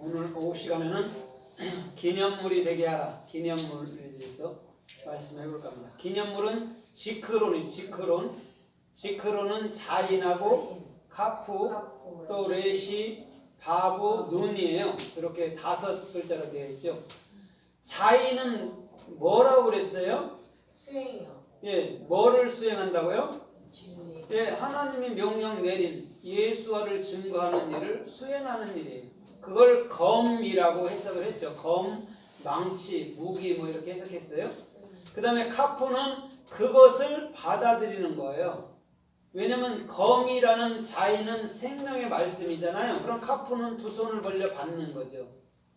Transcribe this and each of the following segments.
오늘 오후 시간에는 기념물이 되게 하라. 기념물에 대해서 말씀해 볼까 합니다. 기념물은 지크론이 지크론은 자인하고 카푸, 또 레시, 바부, 눈이에요. 이렇게 5글자로 되어 있죠. 자인은 뭐라고 그랬어요? 수행이요. 예, 뭐를 수행한다고요? 주님. 예, 하나님이 명령 내린 예수화를 증거하는 일을 수행하는 일이에요. 그걸 검이라고 해석을 했죠. 검, 망치, 무기 뭐 이렇게 해석했어요. 그 다음에 카푸는 그것을 받아들이는 거예요. 왜냐면 검이라는 자인은 생명의 말씀이잖아요. 그럼 카푸는 두 손을 벌려 받는 거죠.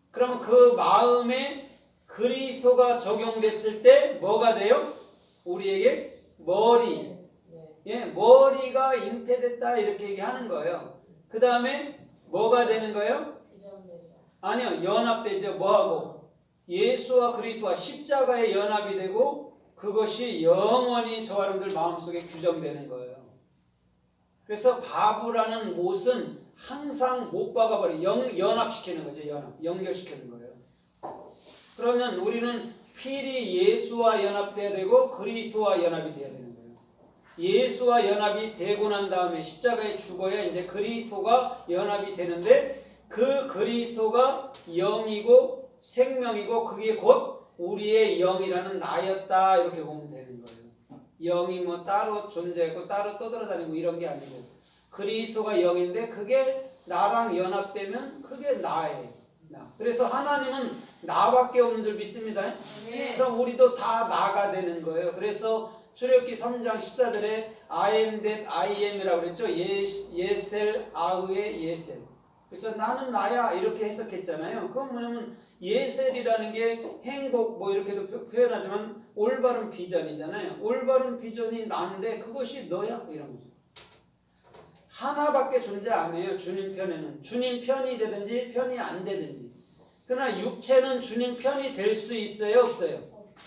그러면 그 마음에 그리스도가 적용됐을 때 뭐가 돼요? 우리에게 머리. 예, 머리가 잉태됐다 이렇게 얘기하는 거예요. 그 다음에 뭐가 되는 거예요? 아니요, 연합되죠. 뭐하고? 예수와 그리스도와 십자가의 연합이 되고 그것이 영원히 저와 여러분들 마음속에 규정되는 거예요. 그래서 바부라는 못은 항상 못 박아버려. 연합시키는 거죠. 연결시키는 거예요. 그러면 우리는 필히 예수와 연합돼야 되고 그리스도와 연합이 돼야 되는 거예요. 예수와 연합이 되고 난 다음에 십자가에 죽어야 이제 그리스도가 연합이 되는데 그 그리스도가 영이고 생명이고 그게 곧 우리의 영이라는 나였다 이렇게 보면 되는 거예요. 영이 뭐 따로 존재하고 따로 떠돌아다니고 이런 게 아니고 그리스도가 영인데 그게 나랑 연합되면 그게 나예요. 나. 그래서 하나님은 나밖에 없는 줄 믿습니다. 네. 그럼 우리도 다 나가 되는 거예요. 그래서 출애굽기 3장 14절에 I am that I am이라고 그랬죠. 예셀 아흐의 예셀. 그렇죠. 나는 나야 이렇게 해석했잖아요. 그건 뭐냐면 예셀이라는 게 행복 뭐 이렇게도 표현하지만 올바른 비전이잖아요. 올바른 비전이 나인데 그것이 너야 이런 거죠. 하나밖에 존재 안 해요. 주님 편에는. 주님 편이 되든지 편이 안 되든지. 그러나 육체는 주님 편이 될 수 있어요? 없어요?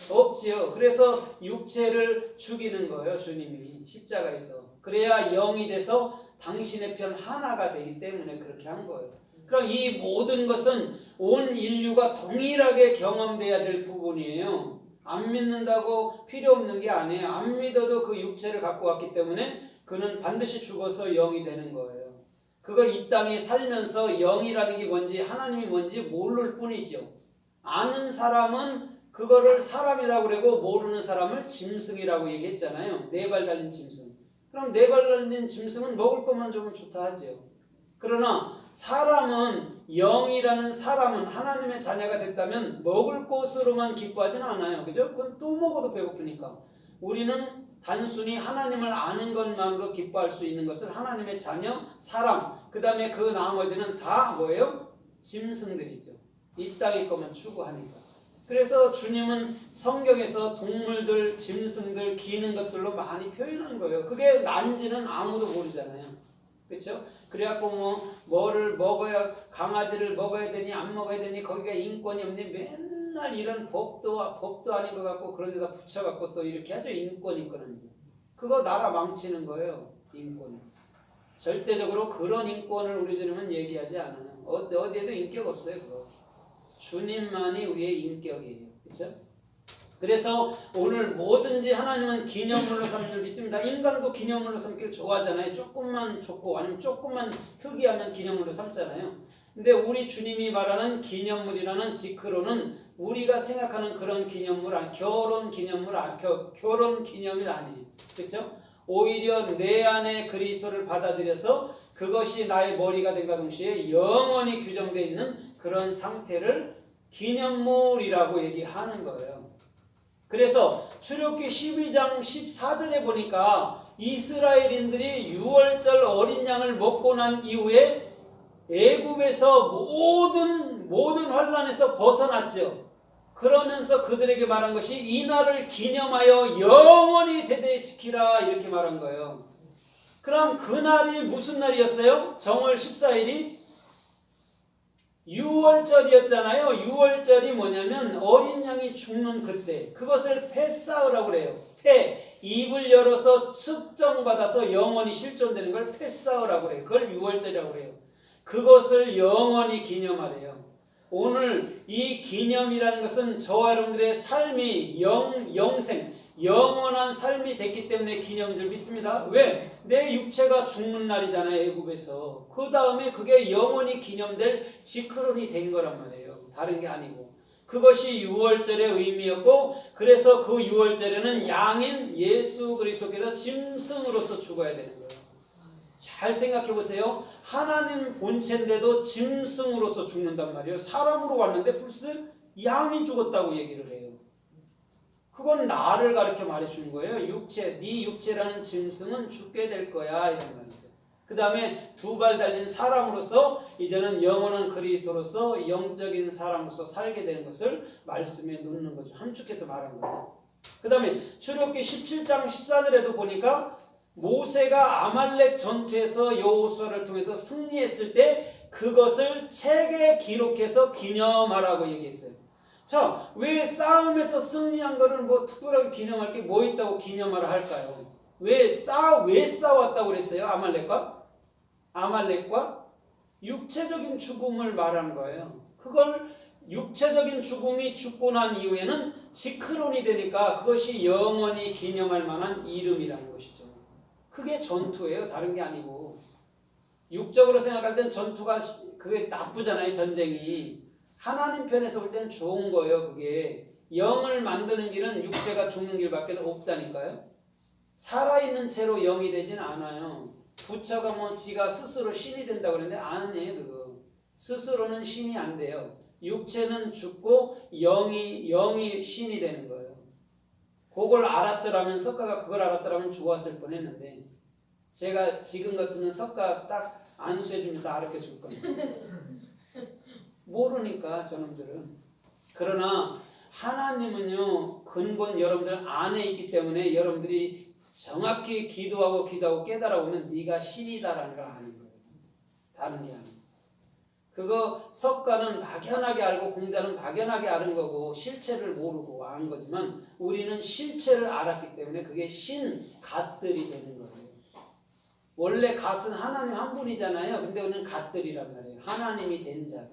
없지요. 그래서 육체를 죽이는 거예요. 주님이 십자가에서. 그래야 영이 돼서 당신의 편 하나가 되기 때문에 그렇게 한 거예요. 그럼 이 모든 것은 온 인류가 동일하게 경험돼야 될 부분이에요. 안 믿는다고 필요 없는 게 아니에요. 안 믿어도 그 육체를 갖고 왔기 때문에 그는 반드시 죽어서 영이 되는 거예요. 그걸 이 땅에 살면서 영이라는 게 뭔지 하나님이 뭔지 모를 뿐이죠. 아는 사람은 그거를 사람이라고 그러고 모르는 사람을 짐승이라고 얘기했잖아요. 4발 달린 짐승. 그럼 4발 달린 짐승은 먹을 것만 주면 좋다 하죠. 그러나 사람은 영이라는 사람은 하나님의 자녀가 됐다면 먹을 것으로만 기뻐하지는 않아요. 그죠? 그건 또 먹어도 배고프니까. 우리는 단순히 하나님을 아는 것만으로 기뻐할 수 있는 것을 하나님의 자녀, 사람, 그 다음에 그 나머지는 다 뭐예요? 짐승들이죠. 이 땅의 것만 추구하니까. 그래서 주님은 성경에서 동물들, 짐승들, 기는 것들로 많이 표현한 거예요. 그게 난지는 아무도 모르잖아요. 그렇죠? 그래갖고 뭐를 먹어야 강아지를 먹어야 되니 안 먹어야 되니 거기가 인권이 없니 맨날 이런 법도 아닌 것 같고 그런 데다 붙여갖고 또 이렇게 하죠. 인권하면서 그거 나라 망치는 거예요. 인권. 절대적으로 그런 인권을 우리 주님은 얘기하지 않아요. 어디에도 인격 없어요. 그거. 주님만이 우리의 인격이에요. 그렇죠? 그래서 오늘 뭐든지 하나님은 기념물로 삼는 줄 믿습니다. 인간도 기념물로 삼기를 좋아하잖아요. 조금만 좋고 아니면 조금만 특이하면 기념물로 삼잖아요. 근데 우리 주님이 말하는 기념물이라는 지크로는 우리가 생각하는 그런 기념물 결혼 기념이 아니에요. 그렇죠? 오히려 내 안에 그리스도를 받아들여서 그것이 나의 머리가 된과 동시에 영원히 규정되어 있는 그런 상태를 기념물이라고 얘기하는 거예요. 그래서 출애굽기 12장 14절에 보니까 이스라엘인들이 유월절 어린 양을 먹고 난 이후에 애굽에서 모든 환난에서 벗어났죠. 그러면서 그들에게 말한 것이 이 날을 기념하여 영원히 대대에 지키라 이렇게 말한 거예요. 그럼 그날이 무슨 날이었어요? 정월 14일이 유월절이었잖아요. 유월절이 뭐냐면 어린 양이 죽는 그때 그것을 패사흐라고 그래요. 입을 열어서 측정받아서 영원히 실존되는 걸 패사흐라고 그래요. 그걸 유월절이라고 그래요. 그것을 영원히 기념하래요. 오늘 이 기념이라는 것은 저와 여러분들의 삶이 영생, 영원한 삶이 됐기 때문에 기념인 줄 믿습니다. 왜? 내 육체가 죽는 날이잖아요. 애굽에서. 그 다음에 그게 영원히 기념될 지크론이 된 거란 말이에요. 다른 게 아니고. 그것이 유월절의 의미였고, 그래서 그 유월절에는 양인 예수 그리스도께서 짐승으로서 죽어야 되는 거예요. 잘 생각해 보세요. 하나님 본체인데도 짐승으로서 죽는단 말이에요. 사람으로 왔는데 무슨 양이 죽었다고 얘기를 해요. 그건 나를 가르쳐 말해주는 거예요. 육체, 네 육체라는 짐승은 죽게 될 거야 이런 말이죠. 그 다음에 두 발 달린 사람으로서 이제는 영원한 그리스도로서 영적인 사람으로서 살게 되는 것을 말씀에 놓는 거죠. 함축해서 말한 거예요. 그 다음에 출애굽기 17장 14절에도 보니까 모세가 아말렉 전투에서 여호수아를 통해서 승리했을 때 그것을 책에 기록해서 기념하라고 얘기했어요. 자, 왜 싸움에서 승리한 거를 뭐 특별하게 기념할 게 뭐 있다고 기념하라 할까요? 왜 싸웠다고 그랬어요? 아말렉과 육체적인 죽음을 말한 거예요. 그걸 육체적인 죽음이 죽고 난 이후에는 지크론이 되니까 그것이 영원히 기념할 만한 이름이라는 것이죠. 그게 전투예요. 다른 게 아니고. 육적으로 생각할 땐 전투가 그게 나쁘잖아요. 전쟁이. 하나님 편에서 볼 땐 좋은 거예요. 그게. 영을 만드는 길은 육체가 죽는 길밖에 없다니까요. 살아있는 채로 영이 되진 않아요. 부처가 뭐 지가 스스로 신이 된다고 그러는데 아니에요. 그거. 스스로는 신이 안 돼요. 육체는 죽고 영이 신이 되는 거예요. 그걸 알았더라면 석가가 그걸 알았더라면 좋았을 뻔했는데 제가 지금 같으면 석가 딱 안수해주면서 가르쳐 줄 겁니다. 모르니까 저놈들은. 그러나 하나님은요 근본 여러분들 안에 있기 때문에 여러분들이 정확히 기도하고 깨달아오면 네가 신이다라는 걸 아는 거예요. 다른 게 아니에요. 그거 석가는 막연하게 알고 공자는 막연하게 아는 거고 실체를 모르고 아는 거지만 우리는 실체를 알았기 때문에 그게 신갓들이 되는 거예요. 원래 갓은 하나님 한 분이잖아요. 근데 우리는 갓들이란 말이에요. 하나님이 된 자들.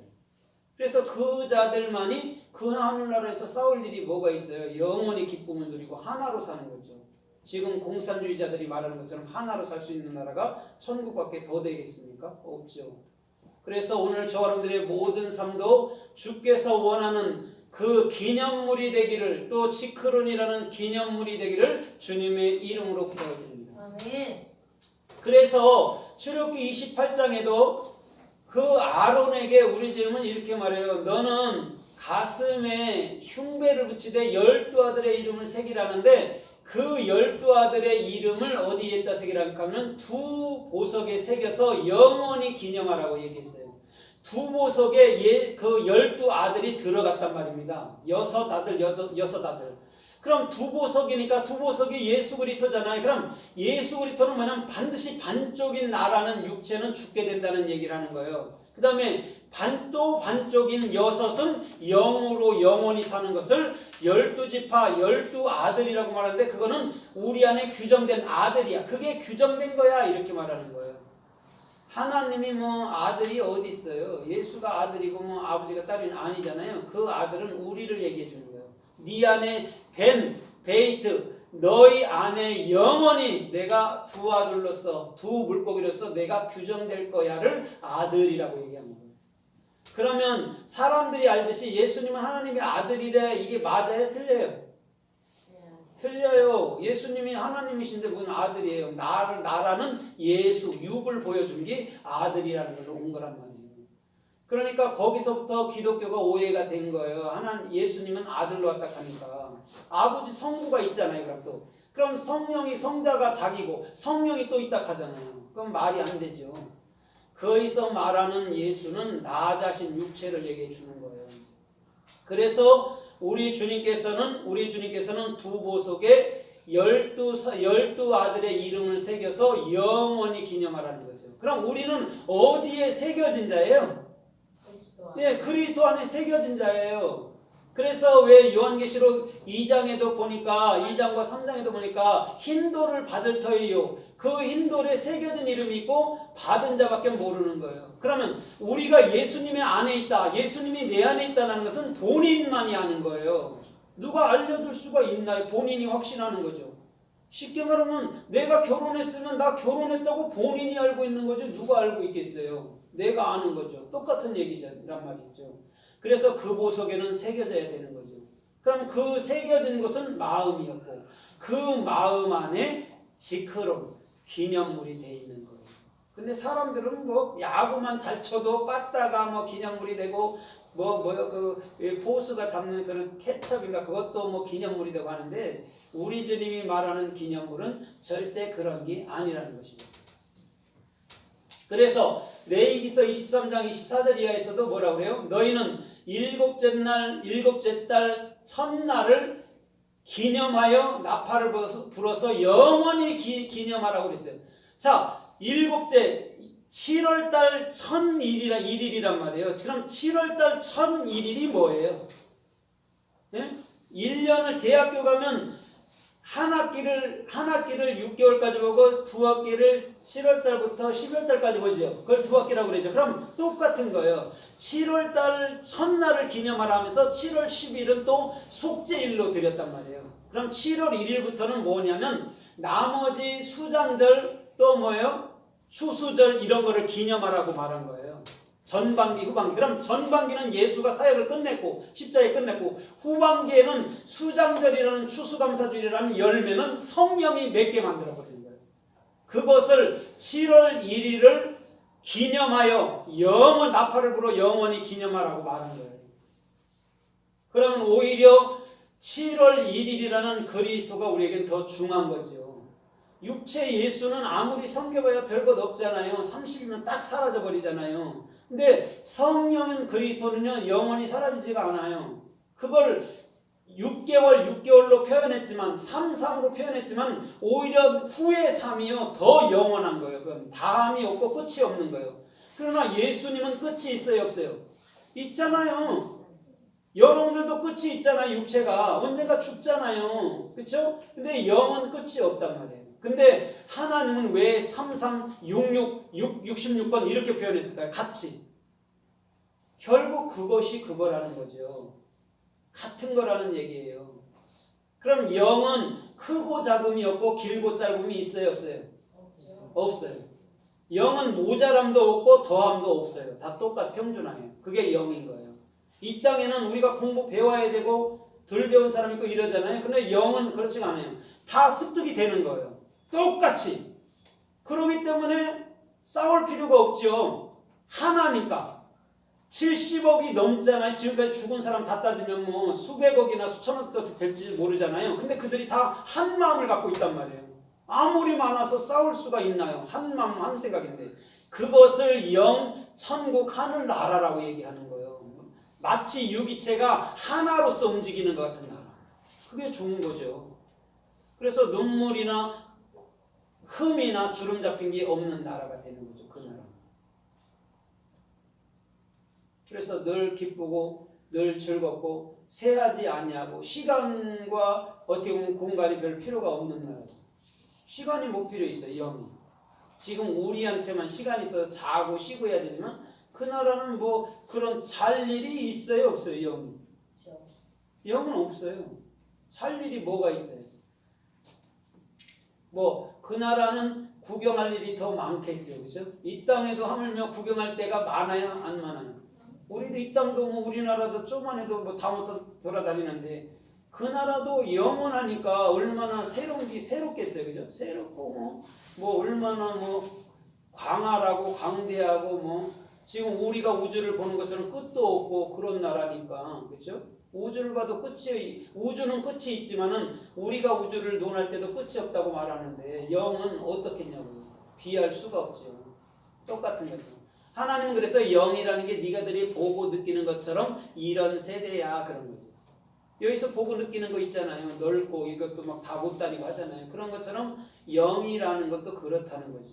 그래서 그 자들만이 그 하늘나라에서 싸울 일이 뭐가 있어요? 영원히 기쁨을 누리고 하나로 사는 거죠. 지금 공산주의자들이 말하는 것처럼 하나로 살 수 있는 나라가 천국밖에 더 되겠습니까? 없죠. 그래서 오늘 저 여러분들의 모든 삶도 주께서 원하는 그 기념물이 되기를 또 지크론이라는 기념물이 되기를 주님의 이름으로 기도드립니다. 아멘. 그래서 출애굽기 28장에도 그 아론에게 우리 주님은 이렇게 말해요. 너는 가슴에 흉배를 붙이되 12아들의 이름을 새기라는데 그 12아들의 이름을 어디에다 새기라고 하면 두 보석에 새겨서 영원히 기념하라고 얘기했어요. 두 보석에 그 12아들이 들어갔단 말입니다. 여섯 아들. 그럼 두 보석이니까 두 보석이 예수 그리스도잖아요. 그럼 예수 그리스도는 뭐냐면 반드시 반쪽인 나라는 육체는 죽게 된다는 얘기를 하는 거예요. 그 다음에 반쪽인 여섯은 영으로 영원히 사는 것을 12지파 12아들이라고 말하는데 그거는 우리 안에 규정된 아들이야. 그게 규정된 거야 이렇게 말하는 거예요. 하나님이 뭐 아들이 어디 있어요? 예수가 아들이고 뭐 아버지가 딸이 아니잖아요. 그 아들은 우리를 얘기해 주는 거예요. 네 안에 베이트 너희 안에 영원히 내가 두 아들로서 두 물고기로서 내가 규정될 거야를 아들이라고 얘기합니다. 그러면 사람들이 알듯이 예수님은 하나님의 아들이래 이게 맞아요? 틀려요? 틀려요. 예수님이 하나님이신데 무슨 아들이에요? 나라는 예수 육을 보여준 게 아들이라는 걸로 온 거란 말이에요. 그러니까 거기서부터 기독교가 오해가 된 거예요. 예수님은 아들로 왔다 하니까 아버지 성부가 있잖아요. 그럼 성령이 성자가 자기고 성령이 또 있다 하잖아요. 그럼 말이 안 되죠. 거기서 말하는 예수는 나 자신 육체를 얘기해 주는 거예요. 그래서 우리 주님께서는 두 보석에 12아들의 이름을 새겨서 영원히 기념하라는 거죠. 그럼 우리는 어디에 새겨진 자예요? 네, 그리스도 안에 새겨진 자예요. 그래서 왜 요한계시록 2장에도 보니까 2장과 3장에도 보니까 흰돌을 받을 터이요. 그 흰돌에 새겨진 이름이 있고 받은 자밖에 모르는 거예요. 그러면 우리가 예수님의 안에 있다. 예수님이 내 안에 있다는 것은 본인만이 아는 거예요. 누가 알려줄 수가 있나요? 본인이 확신하는 거죠. 쉽게 말하면 내가 결혼했으면 나 결혼했다고 본인이 알고 있는 거죠. 누가 알고 있겠어요? 내가 아는 거죠. 똑같은 얘기란 말이죠. 그래서 그 보석에는 새겨져야 되는 거죠. 그럼 그 새겨진 것은 마음이었고 그 마음 안에 지크로 기념물이 돼 있는 거예요. 근데 사람들은 뭐 야구만 잘 쳐도 빠따가 뭐 기념물이 되고 그 포수가 잡는 그런 캐첩인가 그것도 뭐 기념물이 되고 하는데 우리 주님이 말하는 기념물은 절대 그런 게 아니라는 것이죠. 그래서 레위기서 23장 24절 이하에서도 뭐라고 그래요? 너희는 일곱째 달 첫날을 기념하여 나팔을 불어서 영원히 기념하라고 그랬어요. 자, 일곱째 7월달 1일이란 말이에요. 그럼 7월달 1001일이 뭐예요? 예? 1년을 대학교 가면 한 학기를 6개월까지 보고 두 학기를 7월달부터 12월달까지 보죠. 그걸 두 학기라고 그러죠. 그럼 똑같은 거예요. 7월달 첫날을 기념하라 하면서 7월 10일은 또 속죄일로 드렸단 말이에요. 그럼 7월 1일부터는 뭐냐면 나머지 수장절 또 뭐예요? 추수절 이런 거를 기념하라고 말한 거예요. 전반기, 후반기. 그럼 전반기는 예수가 사역을 끝냈고 십자가에 끝냈고 후반기에는 수장절이라는 추수감사주일이라는 열매는 성령이 맺게 만들어버린 거예요. 그것을 7월 1일을 기념하여 나팔을 불어 영원히 기념하라고 말한 거예요. 그러면 오히려 7월 1일이라는 그리스도가 우리에겐 더 중요한 거죠. 육체 예수는 아무리 섬겨봐야 별것 없잖아요. 30이면 딱 사라져버리잖아요. 근데 성령인 그리스도는요 영원히 사라지지가 않아요. 그걸 6개월로 표현했지만 3으로 표현했지만 오히려 후의 3이요 더 영원한 거예요. 그건 다함이 없고 끝이 없는 거예요. 그러나 예수님은 끝이 있어요 없어요? 있잖아요. 여러분들도 끝이 있잖아요. 육체가 언젠가 죽잖아요. 그렇죠? 근데 영은 끝이 없단 말이에요. 근데 하나님은 왜 66번 이렇게 표현했을까요? 같이. 결국 그것이 그거라는 거죠. 같은 거라는 얘기예요. 그럼 영은 크고 작음이 없고 길고 짧음이 있어요 없어요? 없어요. 영은 모자람도 없고 더함도 없어요. 다 똑같 평준화해요. 그게 영인 거예요. 이 땅에는 우리가 공부 배워야 되고 덜 배운 사람 있고 이러잖아요. 근데 영은 그렇지가 않아요. 다 습득이 되는 거예요. 똑같이. 그러기 때문에 싸울 필요가 없죠. 하나니까. 70억이 넘잖아요. 지금까지 죽은 사람 다 따지면 뭐 수백억이나 수천억도 될지 모르잖아요. 근데 그들이 다 한 마음을 갖고 있단 말이에요. 아무리 많아서 싸울 수가 있나요? 한 마음 한 생각인데 그것을 영, 천국, 하늘 나라라고 얘기하는 거예요. 마치 유기체가 하나로서 움직이는 것 같은 나라. 그게 좋은 거죠. 그래서 눈물이나 흠이나 주름 잡힌 게 없는 나라가 되는 거죠. 그 나라. 그래서 늘 기쁘고 늘 즐겁고 세하지 아니하고 시간과 어떻게 보면 공간이 별 필요가 없는 나라. 시간이 못 필요 있어요. 영이. 지금 우리한테만 시간이 있어서 자고 쉬고 해야 되지만 그 나라는 뭐 그런 잘 일이 있어요 없어요? 영이. 영은 없어요. 잘 일이 뭐가 있어요? 뭐 그 나라는 구경할 일이 더 많겠죠. 그렇죠? 이 땅에도 하물며 구경할 때가 많아요? 안 많아요? 우리도 이 땅도 뭐 우리나라도 조금만 해도 뭐 다 못 돌아다니는데 그 나라도 영원하니까 얼마나 새롭겠어요. 그죠? 새롭고 뭐 얼마나 뭐 광활하고 광대하고 뭐 지금 우리가 우주를 보는 것처럼 끝도 없고 그런 나라니까. 그렇죠? 우주를 봐도 우주는 끝이 있지만은 우리가 우주를 논할 때도 끝이 없다고 말하는데 영은 어떻겠냐고요. 비할 수가 없죠. 똑같은 거죠. 하나님은 그래서 영이라는 게 네가들이 보고 느끼는 것처럼 이런 세대야 그런 거죠. 여기서 보고 느끼는 거 있잖아요. 넓고 이것도 막 다 못 다니고 하잖아요. 그런 것처럼 영이라는 것도 그렇다는 거죠.